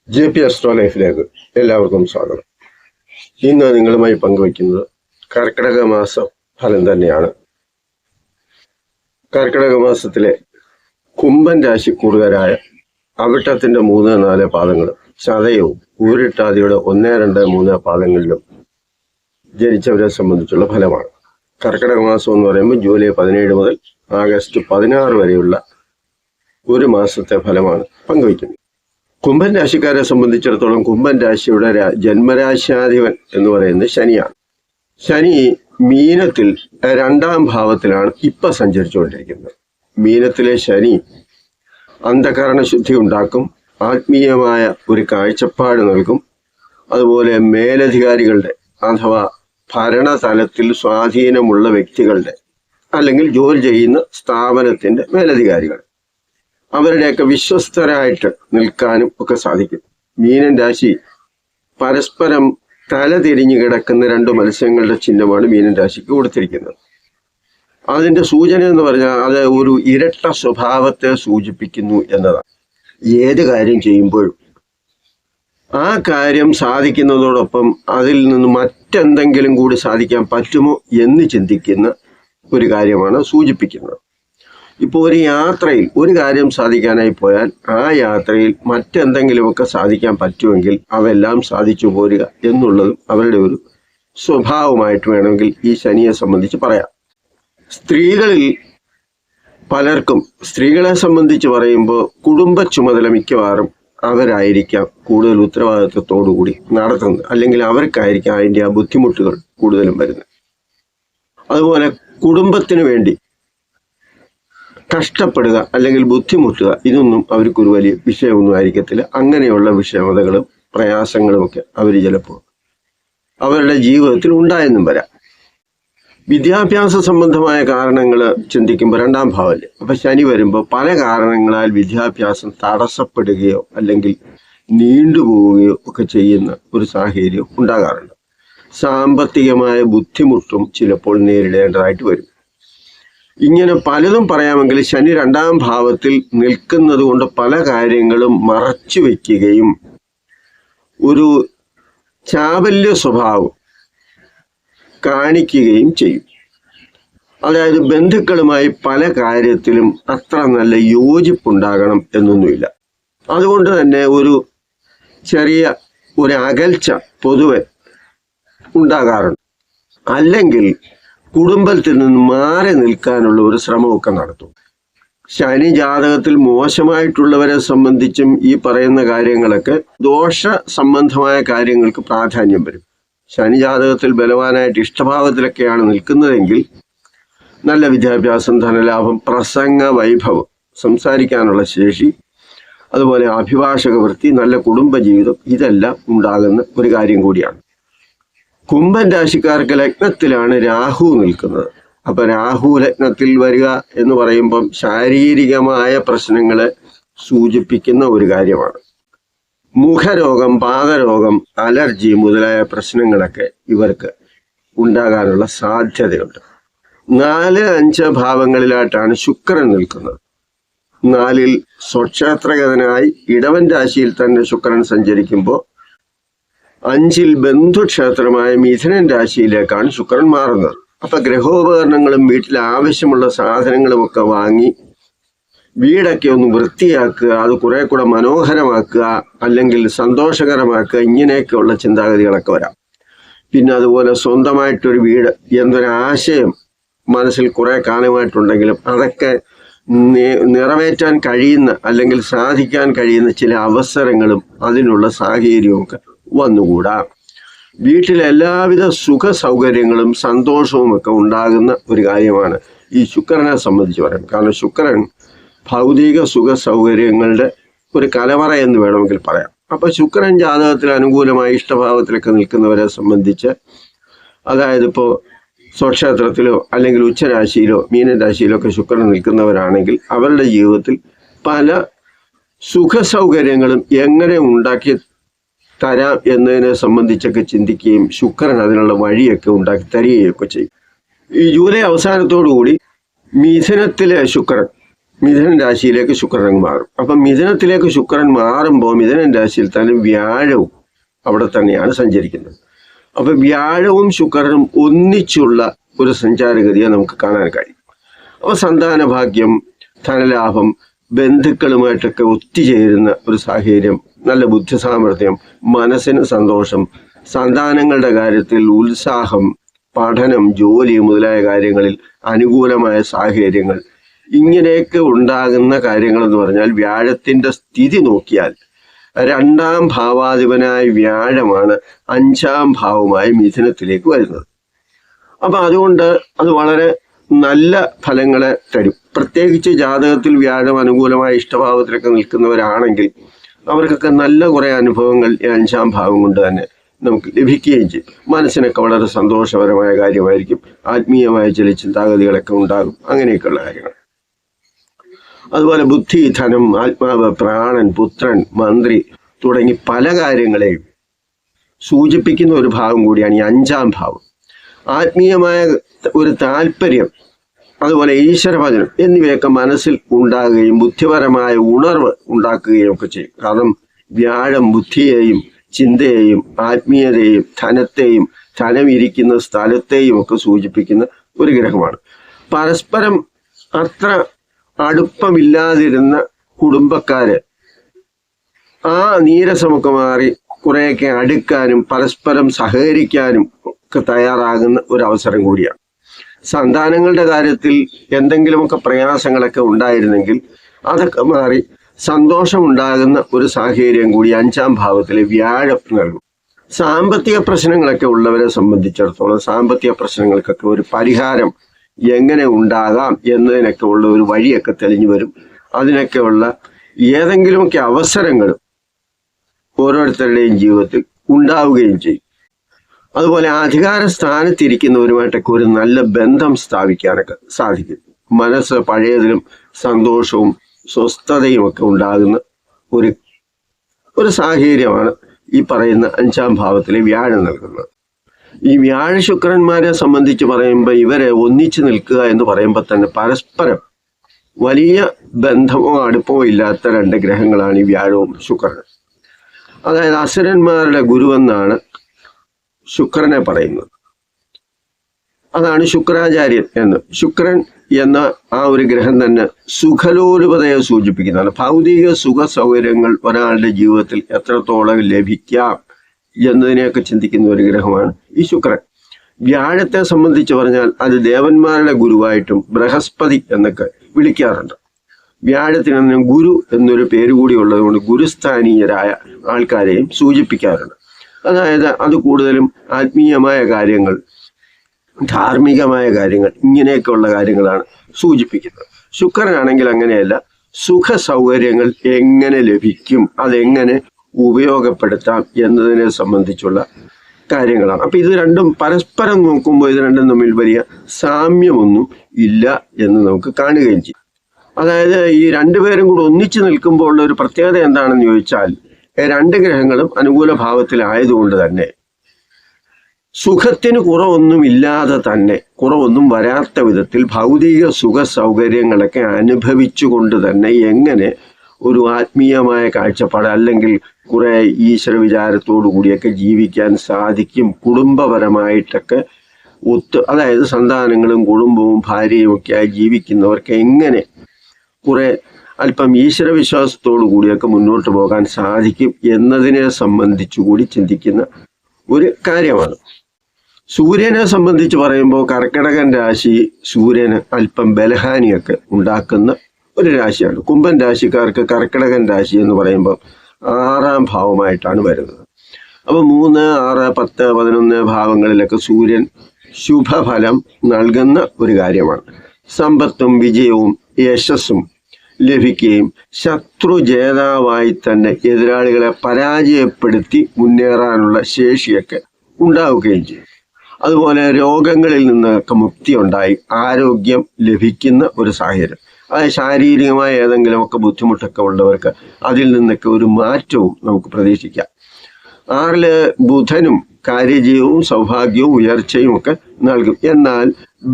JP astro ലൈഫിലേക്ക് എല്ലാവർക്കും സ്വാഗതം. ഇന്ന് നിങ്ങളുമായി പങ്കുവയ്ക്കുന്നത് കർക്കിടക മാസ ഫലം തന്നെയാണ്. കർക്കിടക മാസത്തിലെ കുംഭൻ രാശിക്കൂറുകാരായ അവിട്ടത്തിന്റെ 3-4 പാദങ്ങളും ചതയവും ഊരിട്ടാതിയുടെ 1-2-3 പാദങ്ങളിലും ജനിച്ചവരെ സംബന്ധിച്ചുള്ള ഫലമാണ്. കർക്കിടക മാസം എന്ന് പറയുമ്പോൾ ജൂലൈ 17 മുതൽ ആഗസ്റ്റ് 16 വരെയുള്ള ഒരു മാസത്തെ ഫലമാണ് പങ്കുവയ്ക്കുന്നത്. കുംഭൻ രാശിക്കാരെ സംബന്ധിച്ചിടത്തോളം കുംഭൻ രാശിയുടെ ജന്മരാശ്യാധിപൻ എന്ന് പറയുന്നത് ശനിയാണ്. ശനി മീനത്തിൽ 2-ാം ഭാവത്തിലാണ് ഇപ്പൊ സഞ്ചരിച്ചുകൊണ്ടിരിക്കുന്നത്. മീനത്തിലെ ശനി അന്ധകരണ ശുദ്ധി ഉണ്ടാക്കും, ആത്മീയമായ ഒരു കാഴ്ചപ്പാട് നൽകും. അതുപോലെ മേലധികാരികളുടെ അഥവാ ഭരണതലത്തിൽ സ്വാധീനമുള്ള വ്യക്തികളുടെ അല്ലെങ്കിൽ ജോലി ചെയ്യുന്ന സ്ഥാപനത്തിന്റെ മേലധികാരികൾ അവരുടെയൊക്കെ വിശ്വസ്തരായിട്ട് നിൽക്കാനും ഒക്കെ സാധിക്കും. മീനൻ രാശി പരസ്പരം തല തിരിഞ്ഞു കിടക്കുന്ന 2 മത്സ്യങ്ങളുടെ ചിഹ്നമാണ് മീനൻ രാശിക്ക് കൊടുത്തിരിക്കുന്നത്. അതിന്റെ സൂചന എന്ന് പറഞ്ഞാൽ അത് ഒരു ഇരട്ട സ്വഭാവത്തെ സൂചിപ്പിക്കുന്നു എന്നതാണ്. ഏത് കാര്യം ചെയ്യുമ്പോഴും ആ കാര്യം സാധിക്കുന്നതോടൊപ്പം അതിൽ നിന്ന് മറ്റെന്തെങ്കിലും കൂടി സാധിക്കാൻ പറ്റുമോ എന്ന് ചിന്തിക്കുന്ന ഒരു കാര്യമാണ് സൂചിപ്പിക്കുന്നത്. ഇപ്പോൾ ഒരു യാത്രയിൽ ഒരു കാര്യം സാധിക്കാനായി പോയാൽ ആ യാത്രയിൽ മറ്റെന്തെങ്കിലുമൊക്കെ സാധിക്കാൻ പറ്റുമെങ്കിൽ അതെല്ലാം സാധിച്ചു പോരുക എന്നുള്ളതും അവരുടെ ഒരു സ്വഭാവമായിട്ട് വേണമെങ്കിൽ ഈ ശനിയെ സംബന്ധിച്ച് പറയാം. സ്ത്രീകളിൽ പലർക്കും സ്ത്രീകളെ സംബന്ധിച്ച് പറയുമ്പോൾ കുടുംബ ചുമതല മിക്കവാറും അവരായിരിക്കാം കൂടുതൽ ഉത്തരവാദിത്വത്തോടുകൂടി നടത്തുന്നത്, അല്ലെങ്കിൽ അവർക്കായിരിക്കാം അതിൻ്റെ ആ ബുദ്ധിമുട്ടുകൾ കൂടുതലും വരുന്നത്. അതുപോലെ കുടുംബത്തിന് വേണ്ടി കഷ്ടപ്പെടുക അല്ലെങ്കിൽ ബുദ്ധിമുട്ടുക ഇതൊന്നും അവർക്കൊരു വലിയ വിഷയമൊന്നും ആയിരിക്കത്തില്ല. അങ്ങനെയുള്ള വിഷമതകളും പ്രയാസങ്ങളുമൊക്കെ അവർ ചിലപ്പോൾ അവരുടെ ജീവിതത്തിൽ ഉണ്ടായെന്നും വരാം. വിദ്യാഭ്യാസ സംബന്ധമായ കാരണങ്ങൾ ചിന്തിക്കുമ്പോൾ 2-ാം ഭാവമല്ലേ, അപ്പൊ ശനി വരുമ്പോൾ പല കാരണങ്ങളാൽ വിദ്യാഭ്യാസം തടസ്സപ്പെടുകയോ അല്ലെങ്കിൽ നീണ്ടുപോവുകയോ ഒക്കെ ചെയ്യുന്ന ഒരു സാഹചര്യം ഉണ്ടാകാറുണ്ട്. സാമ്പത്തികമായ ബുദ്ധിമുട്ടും ചിലപ്പോൾ നേരിടേണ്ടതായിട്ട് വരും. ഇങ്ങനെ പലതും പറയാമെങ്കിൽ ശനി 2-ാം ഭാവത്തിൽ നിൽക്കുന്നത് കൊണ്ട് പല കാര്യങ്ങളും മറച്ചു വയ്ക്കുകയും ഒരു ചാബല്യ സ്വഭാവം കാണിക്കുകയും ചെയ്യും. അതായത് ബന്ധുക്കളുമായി പല കാര്യത്തിലും അത്ര നല്ല യോജിപ്പുണ്ടാകണം എന്നൊന്നുമില്ല. അതുകൊണ്ട് തന്നെ ഒരു ചെറിയ ഒരു അകൽച്ച പൊതുവെ ഉണ്ടാകാറുണ്ട്. അല്ലെങ്കിൽ കുടുംബത്തിൽ നിന്ന് മാറി നിൽക്കാനുള്ള ഒരു ശ്രമമൊക്കെ നടത്തും. ശനി ജാതകത്തിൽ മോശമായിട്ടുള്ളവരെ സംബന്ധിച്ചും ഈ പറയുന്ന കാര്യങ്ങളൊക്കെ ദോഷ സംബന്ധമായ കാര്യങ്ങൾക്ക് പ്രാധാന്യം വരും. ശനി ജാതകത്തിൽ ബലവാനായിട്ട് ഇഷ്ടഭാവത്തിലൊക്കെയാണ് നിൽക്കുന്നതെങ്കിൽ നല്ല വിദ്യാഭ്യാസം, ധനലാഭം, പ്രസംഗ വൈഭവം, സംസാരിക്കാനുള്ള ശേഷി, അതുപോലെ അഭിഭാഷക വൃത്തി, നല്ല കുടുംബജീവിതം ഇതെല്ലാം ഉണ്ടാകുന്ന ഒരു കാര്യം കൂടിയാണ്. കുംഭൻ രാശിക്കാർക്ക് ലഗ്നത്തിലാണ് രാഹു നിൽക്കുന്നത്. അപ്പൊ രാഹു ലഗ്നത്തിൽ വരിക എന്ന് പറയുമ്പം ശാരീരികമായ പ്രശ്നങ്ങളെ സൂചിപ്പിക്കുന്ന ഒരു കാര്യമാണ്. മുഖരോഗം, പാദരോഗം, അലർജി മുതലായ പ്രശ്നങ്ങളൊക്കെ ഇവർക്ക് ഉണ്ടാകാനുള്ള സാധ്യതയുണ്ട്. 4-5 ഭാവങ്ങളിലായിട്ടാണ് ശുക്രൻ നിൽക്കുന്നത്. 4-ൽ സ്വക്ഷേത്രഗതനായി ഇടവൻ രാശിയിൽ തന്നെ ശുക്രൻ സഞ്ചരിക്കുമ്പോൾ 5-ൽ ബന്ധുക്ഷേത്രമായ മിഥുനൻ രാശിയിലേക്കാണ് ശുക്രൻ മാറുന്നത്. അപ്പൊ ഗ്രഹോപകരണങ്ങളും വീട്ടിൽ ആവശ്യമുള്ള സാധനങ്ങളും ഒക്കെ വാങ്ങി വീടൊക്കെ ഒന്ന് വൃത്തിയാക്കുക, അത് കുറെ കൂടെ മനോഹരമാക്കുക, അല്ലെങ്കിൽ സന്തോഷകരമാക്കുക, ഇങ്ങനെയൊക്കെയുള്ള ചിന്താഗതികളൊക്കെ വരാം. പിന്നെ അതുപോലെ സ്വന്തമായിട്ടൊരു വീട് എന്നൊരാശയം മനസ്സിൽ കുറെ കാലമായിട്ടുണ്ടെങ്കിലും അതൊക്കെ നിറവേറ്റാൻ കഴിയുന്ന അല്ലെങ്കിൽ സാധിക്കാൻ കഴിയുന്ന ചില അവസരങ്ങളും അതിനുള്ള സാഹചര്യവും ഒക്കെ വന്നുകൂടാ. വീട്ടിലെ എല്ലാവിധ സുഖ സൗകര്യങ്ങളും സന്തോഷവും ഒക്കെ ഉണ്ടാകുന്ന ഒരു കാര്യമാണ് ഈ ശുക്രനെ സംബന്ധിച്ച് പറയുന്നത്. കാരണം ശുക്രൻ ഭൗതിക സുഖ സൗകര്യങ്ങളുടെ ഒരു കലവറ എന്ന് വേണമെങ്കിൽ പറയാം. അപ്പൊ ശുക്രൻ ജാതകത്തിൽ അനുകൂലമായി ഇഷ്ടഭാവത്തിലൊക്കെ നിൽക്കുന്നവരെ സംബന്ധിച്ച്, അതായത് ഇപ്പോൾ സ്വക്ഷേത്രത്തിലോ അല്ലെങ്കിൽ ഉച്ചരാശിയിലോ മീനൻ രാശിയിലോ ഒക്കെ ശുക്രൻ നിൽക്കുന്നവരാണെങ്കിൽ അവരുടെ ജീവിതത്തിൽ പല സുഖ സൗകര്യങ്ങളും എങ്ങനെ ഉണ്ടാക്കി തരാം എന്നതിനെ സംബന്ധിച്ചൊക്കെ ചിന്തിക്കുകയും ശുക്രൻ അതിനുള്ള വഴിയൊക്കെ ഉണ്ടാക്കി തരികയൊക്കെ ചെയ്യും. ഈ ജൂലൈ അവസാനത്തോടുകൂടി മിഥുനത്തിലെ ശുക്രൻ മിഥുനൻ രാശിയിലേക്ക് ശുക്രൻ മാറും. അപ്പം മിഥുനത്തിലേക്ക് ശുക്രൻ മാറുമ്പോൾ മിഥുനൻ രാശിയിൽ തന്നെ വ്യാഴവും അവിടെ തന്നെയാണ് സഞ്ചരിക്കുന്നത്. അപ്പൊ വ്യാഴവും ശുക്രനും ഒന്നിച്ചുള്ള ഒരു സഞ്ചാരഗതിയെ നമുക്ക് കാണാൻ കഴിയും. അപ്പൊ സന്താന ഭാഗ്യം, ധനലാഭം, ബന്ധുക്കളുമായിട്ടൊക്കെ ഒത്തുചേരുന്ന ഒരു സാഹചര്യം, നല്ല ബുദ്ധി സാമർഥ്യം, മനസ്സിന് സന്തോഷം, സന്താനങ്ങളുടെ കാര്യത്തിൽ ഉത്സാഹം, പഠനം, ജോലി മുതലായ കാര്യങ്ങളിൽ അനുകൂലമായ സാഹചര്യങ്ങൾ, ഇങ്ങനെയൊക്കെ ഉണ്ടാകുന്ന കാര്യങ്ങൾ എന്ന് പറഞ്ഞാൽ വ്യാഴത്തിന്റെ സ്ഥിതി നോക്കിയാൽ 2ാം ഭാവാധിപനായ വ്യാഴമാണ് 5ാം ഭാവമായി മിഥുനത്തിലേക്ക് വരുന്നത്. അപ്പൊ അതുകൊണ്ട് അത് വളരെ നല്ല ഫലങ്ങളെ തരും. പ്രത്യേകിച്ച് ജാതകത്തിൽ വ്യാഴം അനുകൂലമായ ഇഷ്ടഭാവത്തിലൊക്കെ നിൽക്കുന്നവരാണെങ്കിൽ അവർക്കൊക്കെ നല്ല കുറെ അനുഭവങ്ങൾ ഈ 5ാം ഭാവം കൊണ്ട് തന്നെ നമുക്ക് ലഭിക്കുകയും ചെയ്യും. മനസ്സിനൊക്കെ വളരെ സന്തോഷപരമായ കാര്യമായിരിക്കും. ആത്മീയമായ ചില ചിന്താഗതികളൊക്കെ ഉണ്ടാകും. അങ്ങനെയൊക്കെയുള്ള കാര്യങ്ങൾ. അതുപോലെ ബുദ്ധി, ധനം, ആത്മാവ്, പ്രാണൻ, പുത്രൻ, മന്ത്രി തുടങ്ങി പല കാര്യങ്ങളെയും സൂചിപ്പിക്കുന്ന ഒരു ഭാവം കൂടിയാണ് ഈ 5ാം ഭാവം. ആത്മീയമായ ഒരു താല്പര്യം, അതുപോലെ ഈശ്വരഭജനം എന്നിവയൊക്കെ മനസ്സിൽ ഉണ്ടാകുകയും ബുദ്ധിപരമായ ഉണർവ് ഉണ്ടാക്കുകയും ഒക്കെ ചെയ്യും. കാരണം വ്യാഴം ബുദ്ധിയെയും ചിന്തയെയും ആത്മീയതയെയും ധനത്തെയും ധനം ഇരിക്കുന്ന സ്ഥലത്തെയും ഒക്കെ സൂചിപ്പിക്കുന്ന ഒരു ഗ്രഹമാണ്. പരസ്പരം അത്ര അടുപ്പമില്ലാതിരുന്ന കുടുംബക്കാര് ആ നീരസമൊക്കെ മാറി കുറേയൊക്കെ അടുക്കാനും പരസ്പരം സഹകരിക്കാനും ഒക്കെ തയ്യാറാകുന്ന ഒരു അവസരം കൂടിയാണ്. സന്താനങ്ങളുടെ കാര്യത്തിൽ എന്തെങ്കിലുമൊക്കെ പ്രയാസങ്ങളൊക്കെ ഉണ്ടായിരുന്നെങ്കിൽ അതൊക്കെ മാറി സന്തോഷമുണ്ടാകുന്ന ഒരു സാഹചര്യം കൂടി 5ാം ഭാവത്തിലെ വ്യാഴം നൽകും. സാമ്പത്തിക പ്രശ്നങ്ങളൊക്കെ ഉള്ളവരെ സംബന്ധിച്ചിടത്തോളം സാമ്പത്തിക പ്രശ്നങ്ങൾക്കൊക്കെ ഒരു പരിഹാരം എങ്ങനെ ഉണ്ടാകാം എന്നതിനൊക്കെ ഉള്ള ഒരു വഴിയൊക്കെ തെളിഞ്ഞു വരും. അതിനൊക്കെയുള്ള ഏതെങ്കിലുമൊക്കെ അവസരങ്ങളും ഓരോരുത്തരുടെയും ജീവിതത്തിൽ ഉണ്ടാവുകയും ചെയ്യും. അതുപോലെ അധികാര സ്ഥാനത്തിരിക്കുന്നവരുമായിട്ടൊക്കെ ഒരു നല്ല ബന്ധം സ്ഥാപിക്കാനൊക്കെ സാധിക്കും. മനസ്സ് പഴയതിലും സന്തോഷവും സ്വസ്ഥതയും ഒക്കെ ഉണ്ടാകുന്ന ഒരു സാഹചര്യമാണ് ഈ പറയുന്ന 5ാം ഭാവത്തിലെ വ്യാഴം നൽകുന്നത്. ഈ വ്യാഴ ശുക്രന്മാരെ സംബന്ധിച്ച് പറയുമ്പോൾ ഇവരെ ഒന്നിച്ചു നിൽക്കുക എന്ന് പറയുമ്പോൾ തന്നെ പരസ്പരം വലിയ ബന്ധമോ അടുപ്പമോ ഇല്ലാത്ത 2 ഗ്രഹങ്ങളാണ് ഈ വ്യാഴവും ശുക്രനും. അതായത് അസുരന്മാരുടെ ഗുരുവെന്നാണ് ശുക്രനെ പറയുന്നത്. അതാണ് ശുക്രാചാര്യൻ എന്ന്. ശുക്രൻ എന്ന ആ ഒരു ഗ്രഹം തന്നെ സുഖലോലുപതയെ സൂചിപ്പിക്കുന്നതാണ്. ഭൗതിക സുഖ സൗകര്യങ്ങൾ ഒരാളുടെ ജീവിതത്തിൽ എത്രത്തോളം ലഭിക്കാം എന്നതിനെയൊക്കെ ചിന്തിക്കുന്ന ഒരു ഗ്രഹമാണ് ഈ ശുക്രൻ. വ്യാഴത്തെ സംബന്ധിച്ച് പറഞ്ഞാൽ അത് ദേവന്മാരുടെ ഗുരുവായിട്ടും ബൃഹസ്പതി എന്നൊക്കെ വിളിക്കാറുണ്ട്. വ്യാഴത്തിന് ഗുരു എന്നൊരു പേര് കൂടി ഉള്ളതുകൊണ്ട് ഗുരുസ്ഥാനീയരായ ആൾക്കാരെയും സൂചിപ്പിക്കാറുണ്ട്. അതായത് അത് കൂടുതലും ആത്മീയമായ കാര്യങ്ങൾ, ധാർമ്മികമായ കാര്യങ്ങൾ, ഇങ്ങനെയൊക്കെയുള്ള കാര്യങ്ങളാണ് സൂചിപ്പിക്കുന്നത്. ശുക്രനാണെങ്കിൽ അങ്ങനെയല്ല. സുഖ സൗകര്യങ്ങൾ എങ്ങനെ ലഭിക്കും, അതെങ്ങനെ ഉപയോഗപ്പെടുത്താം എന്നതിനെ സംബന്ധിച്ചുള്ള കാര്യങ്ങളാണ്. അപ്പൊ ഇത് രണ്ടും പരസ്പരം നോക്കുമ്പോൾ ഇത് രണ്ടും തമ്മിൽ വലിയ സാമ്യമൊന്നും ഇല്ല എന്ന് നമുക്ക് കാണുകയും ചെയ്യും. അതായത് ഈ 2 പേരും കൂടെ ഒന്നിച്ചു നിൽക്കുമ്പോൾ ഉള്ള ഒരു പ്രത്യേകത എന്താണെന്ന് ചോദിച്ചാൽ 2 ഗ്രഹങ്ങളും അനുകൂല ഭാവത്തിലായതുകൊണ്ട് തന്നെ സുഖത്തിന് കുറവൊന്നുമില്ലാതെ തന്നെ, കുറവൊന്നും വരാത്ത വിധത്തിൽ ഭൗതിക സുഖ സൗകര്യങ്ങളൊക്കെ അനുഭവിച്ചുകൊണ്ട് തന്നെ എങ്ങനെ ഒരു ആത്മീയമായ കാഴ്ചപ്പാട് അല്ലെങ്കിൽ കുറെ ഈശ്വര വിചാരത്തോടു കൂടിയൊക്കെ ജീവിക്കാൻ സാധിക്കും, കുടുംബപരമായിട്ടൊക്കെ അതായത് സന്താനങ്ങളും കുടുംബവും ഭാര്യയും ഒക്കെ ആയി ജീവിക്കുന്നവർക്ക് എങ്ങനെ കുറെ അല്പം ഈശ്വര വിശ്വാസത്തോടു കൂടിയൊക്കെ മുന്നോട്ട് പോകാൻ സാധിക്കും എന്നതിനെ സംബന്ധിച്ചു കൂടി ചിന്തിക്കുന്ന ഒരു കാര്യമാണ്. സൂര്യനെ സംബന്ധിച്ച് പറയുമ്പോൾ കർക്കിടകൻ രാശി സൂര്യന് അല്പം ബലഹാനിയൊക്കെ ഉണ്ടാക്കുന്ന ഒരു രാശിയാണ്. കുംഭൻ രാശിക്കാർക്ക് കർക്കിടകൻ രാശി എന്ന് പറയുമ്പോൾ 6ാം ഭാവമായിട്ടാണ് വരുന്നത്. അപ്പൊ 3, 6, 10, 11 ഭാവങ്ങളിലൊക്കെ സൂര്യൻ ശുഭഫലം നൽകുന്ന ഒരു കാര്യമാണ്. സമ്പത്തും വിജയവും യശസ്സും ലഭിക്കുകയും ശത്രു ജേതാവായി തന്നെ എതിരാളികളെ പരാജയപ്പെടുത്തി മുന്നേറാനുള്ള ശേഷിയൊക്കെ ഉണ്ടാവുകയും ചെയ്യും. അതുപോലെ രോഗങ്ങളിൽ നിന്നൊക്കെ മുക്തി ഉണ്ടായി ആരോഗ്യം ലഭിക്കുന്ന ഒരു സാഹചര്യം. അതായത് ശാരീരികമായ ഏതെങ്കിലുമൊക്കെ ബുദ്ധിമുട്ടൊക്കെ ഉള്ളവർക്ക് അതിൽ നിന്നൊക്കെ ഒരു മാറ്റവും നമുക്ക് പ്രതീക്ഷിക്കാം. 6 ബുധനും കാര്യജീവവും സൗഭാഗ്യവും ഉയർച്ചയും ഒക്കെ നൽകും. എന്നാൽ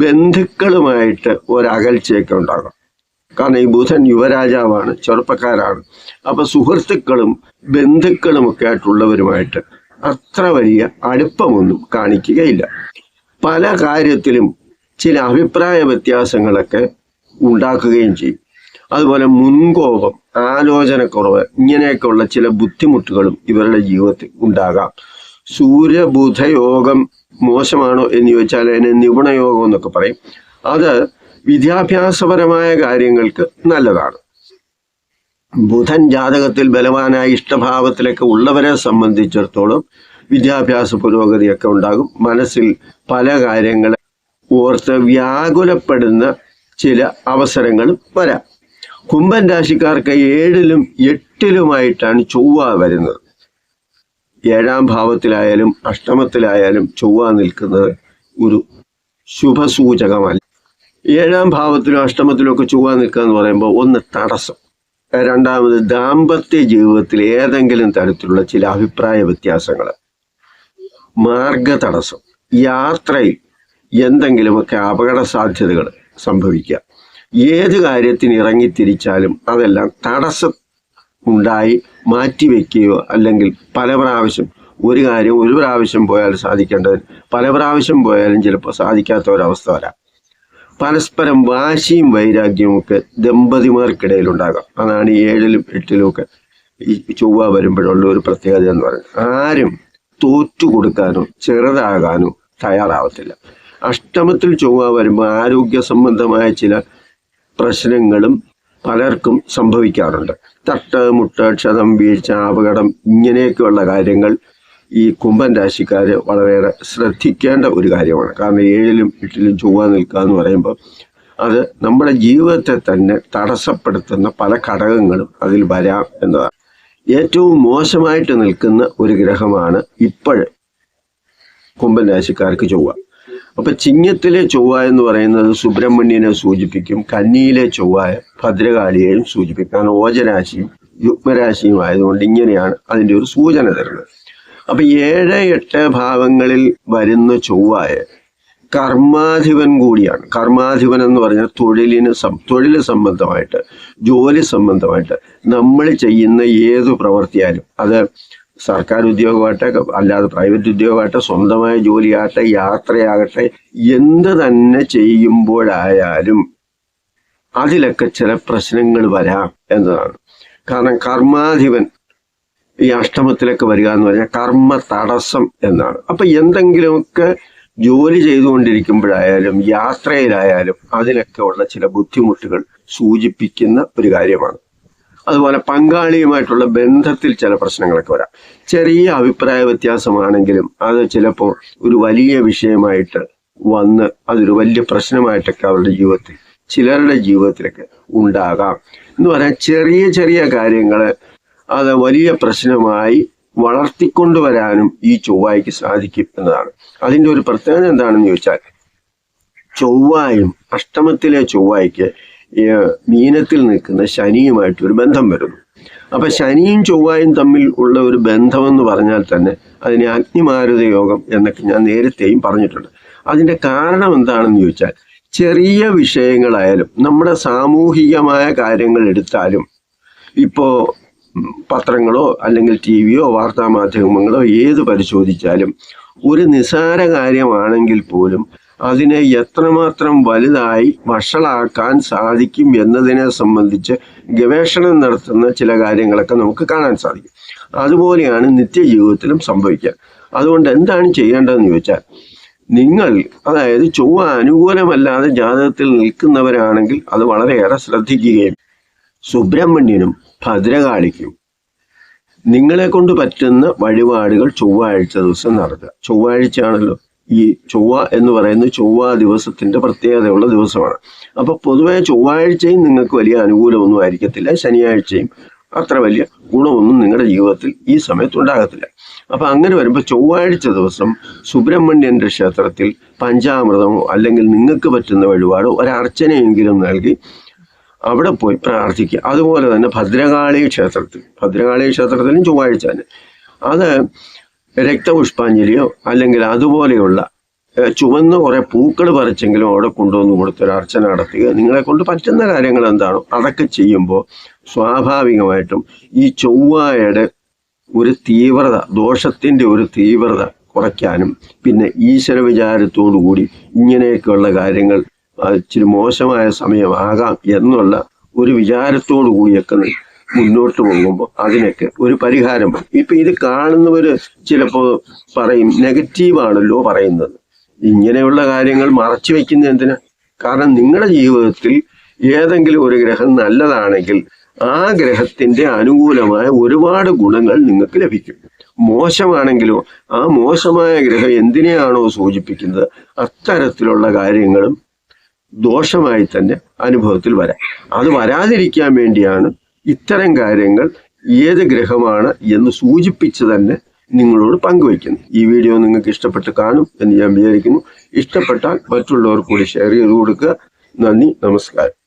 ബന്ധുക്കളുമായിട്ട് ഒരകൽച്ചയൊക്കെ ഉണ്ടാകും. കാരണം ഈ ബുധൻ യുവരാജാവാണ്, ചെറുപ്പക്കാരാണ്. അപ്പൊ സുഹൃത്തുക്കളും ബന്ധുക്കളും ഒക്കെ ആയിട്ടുള്ളവരുമായിട്ട് അത്ര വലിയ അടുപ്പമൊന്നും കാണിക്കുകയില്ല. പല കാര്യത്തിലും ചില അഭിപ്രായ വ്യത്യാസങ്ങളൊക്കെ ഉണ്ടാക്കുകയും ചെയ്യും. അതുപോലെ മുൻകോപം, ആലോചനക്കുറവ്, ഇങ്ങനെയൊക്കെയുള്ള ചില ബുദ്ധിമുട്ടുകളും ഇവരുടെ ജീവിതത്തിൽ ഉണ്ടാകാം. സൂര്യബുധയോഗം മോശമാണോ എന്ന് ചോദിച്ചാൽ അതിനെ നിപുണയോഗം എന്നൊക്കെ പറയും. അത് വിദ്യാഭ്യാസപരമായ കാര്യങ്ങൾക്ക് നല്ലതാണ്. ബുധൻ ജാതകത്തിൽ ബലവാനായ ഇഷ്ടഭാവത്തിലൊക്കെ ഉള്ളവരെ സംബന്ധിച്ചിടത്തോളം വിദ്യാഭ്യാസ പുരോഗതിയൊക്കെ ഉണ്ടാകും. മനസ്സിൽ പല കാര്യങ്ങളെ ഓർത്ത് വ്യാകുലപ്പെടുന്ന ചില അവസരങ്ങളും വരാം. കുംഭൻ രാശിക്കാർക്ക് 7ലും 8ലുമായിട്ടാണ് ചൊവ്വ വരുന്നത്. 7ാം ഭാവത്തിലായാലും അഷ്ടമത്തിലായാലും ചൊവ്വ നിൽക്കുന്നത് ഒരു ശുഭസൂചകമല്ല. 7ാം ഭാവത്തിലും അഷ്ടമത്തിലും ഒക്കെ ചൊവ്വ നിൽക്കുക എന്ന് പറയുമ്പോൾ ഒന്ന് തടസ്സം, രണ്ടാമത് ദാമ്പത്യ ജീവിതത്തിൽ ഏതെങ്കിലും തരത്തിലുള്ള ചില അഭിപ്രായ വ്യത്യാസങ്ങൾ, മാർഗ തടസ്സം, യാത്രയിൽ എന്തെങ്കിലുമൊക്കെ അപകട സാധ്യതകൾ സംഭവിക്കുക. ഏത് കാര്യത്തിന് ഇറങ്ങിത്തിരിച്ചാലും അതെല്ലാം തടസ്സം ഉണ്ടായി മാറ്റിവെക്കുകയോ അല്ലെങ്കിൽ പല പ്രാവശ്യം ഒരു കാര്യം ഒരു പ്രാവശ്യം പോയാൽ സാധിക്കേണ്ടത് പല പ്രാവശ്യം പോയാലും ചിലപ്പോൾ സാധിക്കാത്ത ഒരവസ്ഥ വരാം. പരസ്പരം വാശിയും വൈരാഗ്യവും ഒക്കെ ദമ്പതിമാർക്കിടയിൽ ഉണ്ടാകാം. അതാണ് 7ലും 8ലും ഒക്കെ ഈ ചൊവ്വ വരുമ്പോഴുള്ള ഒരു പ്രത്യേകത എന്ന് പറയുന്നത്. ആരും തോറ്റു കൊടുക്കാനോ ചെറുതാകാനോ തയ്യാറാവത്തില്ല. അഷ്ടമത്തിൽ ചൊവ്വ വരുമ്പോൾ ആരോഗ്യ സംബന്ധമായ ചില പ്രശ്നങ്ങളും പലർക്കും സംഭവിക്കാറുണ്ട്. തട്ട്, മുട്ട്, ക്ഷതം, വീഴ്ച, അപകടം, ഇങ്ങനെയൊക്കെയുള്ള കാര്യങ്ങൾ ഈ കുംഭൻ രാശിക്കാർ വളരെയേറെ ശ്രദ്ധിക്കേണ്ട ഒരു കാര്യമാണ്. കാരണം 7ലും 8ലും ചൊവ്വ നിൽക്കുക എന്ന് പറയുമ്പോൾ അത് നമ്മുടെ ജീവിതത്തെ തന്നെ തടസ്സപ്പെടുത്തുന്ന പല ഘടകങ്ങളും അതിൽ വരാം എന്നതാണ്. ഏറ്റവും മോശമായിട്ട് നിൽക്കുന്ന ഒരു ഗ്രഹമാണ് ഇപ്പോൾ കുംഭൻ രാശിക്കാർക്ക് ചൊവ്വ. അപ്പൊ ചിങ്ങത്തിലെ ചൊവ്വ എന്ന് പറയുന്നത് സുബ്രഹ്മണ്യനെ സൂചിപ്പിക്കും. കന്നിയിലെ ചൊവ്വ ഭദ്രകാളിയെയും സൂചിപ്പിക്കും. കാരണം ഓജരാശിയും യുഗ്മരാശിയും ആയതുകൊണ്ട് ഇങ്ങനെയാണ് അതിൻ്റെ ഒരു സൂചന തരുന്നത്. അപ്പൊ 7, 8 ഭാവങ്ങളിൽ വരുന്ന ചൊവ്വായ കർമാധിപൻ കൂടിയാണ്. കർമാധിപൻ എന്ന് പറഞ്ഞാൽ തൊഴിൽ സംബന്ധമായിട്ട്, ജോലി സംബന്ധമായിട്ട് നമ്മൾ ചെയ്യുന്ന ഏതു പ്രവൃത്തിയാലും, അത് സർക്കാർ ഉദ്യോഗമാകട്ടെ, അല്ലാതെ പ്രൈവറ്റ് ഉദ്യോഗമാകട്ടെ, സ്വന്തമായ ജോലിയാകട്ടെ, യാത്രയാകട്ടെ, എന്ത് തന്നെ ചെയ്യുമ്പോഴായാലും അതിലൊക്കെ ചില പ്രശ്നങ്ങൾ വരാം എന്നതാണ്. കാരണം കർമാധിപൻ ഈ അഷ്ടമത്തിലൊക്കെ വരിക എന്ന് പറഞ്ഞാൽ കർമ്മ തടസ്സം എന്നാണ്. അപ്പൊ എന്തെങ്കിലുമൊക്കെ ജോലി ചെയ്തുകൊണ്ടിരിക്കുമ്പോഴായാലും യാത്രയിലായാലും അതിലൊക്കെ ഉള്ള ചില ബുദ്ധിമുട്ടുകൾ സൂചിപ്പിക്കുന്ന ഒരു കാര്യമാണ്. അതുപോലെ പങ്കാളിയുമായിട്ടുള്ള ബന്ധത്തിൽ ചില പ്രശ്നങ്ങളൊക്കെ വരാം. ചെറിയ അഭിപ്രായ വ്യത്യാസമാണെങ്കിലും അത് ചിലപ്പോൾ ഒരു വലിയ വിഷയമായിട്ട് വന്ന് അതൊരു വലിയ പ്രശ്നമായിട്ടൊക്കെ അവരുടെ ജീവിതത്തിൽ, ചിലരുടെ ജീവിതത്തിലൊക്കെ ഉണ്ടാകാം. എന്ന് പറയാൻ ചെറിയ ചെറിയ കാര്യങ്ങൾ അത് വലിയ പ്രശ്നമായി വളർത്തിക്കൊണ്ടുവരാനും ഈ ചൊവ്വായ്ക്ക് സാധിക്കും എന്നതാണ്. അതിൻ്റെ ഒരു പ്രത്യേകത എന്താണെന്ന് ചോദിച്ചാൽ, ചൊവ്വായും അഷ്ടമത്തിലെ ചൊവ്വായ്ക്ക് മീനത്തിൽ നിൽക്കുന്ന ശനിയുമായിട്ടൊരു ബന്ധം വരുന്നു. അപ്പൊ ശനിയും ചൊവ്വായും തമ്മിൽ ഉള്ള ഒരു ബന്ധമെന്ന് പറഞ്ഞാൽ തന്നെ അതിനെ അഗ്നിമാരുത യോഗം എന്നൊക്കെ ഞാൻ നേരത്തെയും പറഞ്ഞിട്ടുണ്ട്. അതിൻ്റെ കാരണം എന്താണെന്ന് ചോദിച്ചാൽ, ചെറിയ വിഷയങ്ങളായാലും നമ്മുടെ സാമൂഹികമായ കാര്യങ്ങൾ എടുത്താലും, ഇപ്പോൾ പത്രങ്ങളോ അല്ലെങ്കിൽ TV-യോ വാർത്താ മാധ്യമങ്ങളോ ഏത് പരിശോധിച്ചാലും ഒരു നിസ്സാര കാര്യമാണെങ്കിൽ പോലും അതിനെ എത്രമാത്രം വലുതായി വഷളാക്കാൻ സാധിക്കും എന്നതിനെ സംബന്ധിച്ച് ഗവേഷണം നടത്തുന്ന ചില കാര്യങ്ങളൊക്കെ നമുക്ക് കാണാൻ സാധിക്കും. അതുപോലെയാണ് നിത്യജീവിതത്തിലും സംഭവിക്കുക. അതുകൊണ്ട് എന്താണ് ചെയ്യേണ്ടതെന്ന് ചോദിച്ചാൽ, നിങ്ങൾ അതായത് ചൊവ്വ അനുകൂലമല്ലാതെ ജാതകത്തിൽ നിൽക്കുന്നവരാണെങ്കിൽ അത് വളരെയേറെ ശ്രദ്ധിക്കുകയും സുബ്രഹ്മണ്യനും ഭദ്രകാളിക്കും നിങ്ങളെ കൊണ്ട് പറ്റുന്ന വഴിപാടുകൾ ചൊവ്വാഴ്ച ദിവസം നടത്തുക. ചൊവ്വാഴ്ചയാണല്ലോ ഈ ചൊവ്വ എന്ന് പറയുന്നത് ചൊവ്വ ദിവസത്തിന്റെ പ്രത്യേകതയുള്ള ദിവസമാണ്. അപ്പൊ പൊതുവെ ചൊവ്വാഴ്ചയും നിങ്ങൾക്ക് വലിയ അനുകൂലമൊന്നും ആയിരിക്കത്തില്ല, ശനിയാഴ്ചയും അത്ര വലിയ ഗുണമൊന്നും നിങ്ങളുടെ ജീവിതത്തിൽ ഈ സമയത്ത് ഉണ്ടാകത്തില്ല. അപ്പൊ അങ്ങനെ വരുമ്പോൾ ചൊവ്വാഴ്ച ദിവസം സുബ്രഹ്മണ്യന്റെ ക്ഷേത്രത്തിൽ പഞ്ചാമൃതമോ അല്ലെങ്കിൽ നിങ്ങൾക്ക് പറ്റുന്ന വഴിപാടോ ഒരർച്ചനയെങ്കിലും നൽകി അവിടെ പോയി പ്രാർത്ഥിക്കുക. അതുപോലെ തന്നെ ഭദ്രകാളി ക്ഷേത്രത്തിലും ചൊവ്വാഴ്ച തന്നെ അത് രക്തപുഷ്പാഞ്ജലിയോ അല്ലെങ്കിൽ അതുപോലെയുള്ള ചുവന്ന കുറെ പൂക്കൾ പറിച്ചെങ്കിലും അവിടെ കൊണ്ടുവന്ന് കൊടുത്തൊരു അർച്ചന നടത്തുക. നിങ്ങളെ കൊണ്ട് പറ്റുന്ന കാര്യങ്ങൾ എന്താണോ അതൊക്കെ ചെയ്യുമ്പോൾ സ്വാഭാവികമായിട്ടും ഈ ചൊവ്വയുടെ ഒരു തീവ്രത, ദോഷത്തിൻ്റെ ഒരു തീവ്രത കുറയ്ക്കാനും, പിന്നെ ഈശ്വര വിചാരത്തോടു കൂടി ഇങ്ങനെയൊക്കെയുള്ള കാര്യങ്ങൾ ഇച്ചിരി മോശമായ സമയമാകാം എന്നുള്ള ഒരു വിചാരത്തോടു കൂടിയൊക്കെ മുന്നോട്ട് പോകുമ്പോൾ അതിനൊക്കെ ഒരു പരിഹാരം വരും. ഇപ്പൊ ഇത് കാണുന്നവർ ചിലപ്പോൾ പറയും നെഗറ്റീവാണല്ലോ പറയുന്നത്. ഇങ്ങനെയുള്ള കാര്യങ്ങൾ മറച്ചു വെക്കുന്ന എന്തിനാ? കാരണം നിങ്ങളുടെ ജീവിതത്തിൽ ഏതെങ്കിലും ഒരു ഗ്രഹം നല്ലതാണെങ്കിൽ ആ ഗ്രഹത്തിന്റെ അനുകൂലമായ ഒരുപാട് ഗുണങ്ങൾ നിങ്ങൾക്ക് ലഭിക്കും. മോശമാണെങ്കിലോ ആ മോശമായ ഗ്രഹം എന്തിനെയാണോ സൂചിപ്പിക്കുന്നത് അത്തരത്തിലുള്ള കാര്യങ്ങളും ദോഷമായി തന്നെ അനുഭവത്തിൽ വരാം. അത് വരാതിരിക്കാൻ വേണ്ടിയാണ് ഇത്തരം കാര്യങ്ങൾ ഏത് ഗ്രഹമാണ് എന്ന് സൂചിപ്പിച്ച് തന്നെ നിങ്ങളോട് പങ്കുവയ്ക്കുന്നു. ഈ വീഡിയോ നിങ്ങൾക്ക് ഇഷ്ടപ്പെട്ട് കാണും എന്ന് ഞാൻ വിചാരിക്കുന്നു. ഇഷ്ടപ്പെട്ടാൽ മറ്റുള്ളവർ കൂടി ഷെയർ ചെയ്ത് കൊടുക്കുക. നന്ദി, നമസ്കാരം.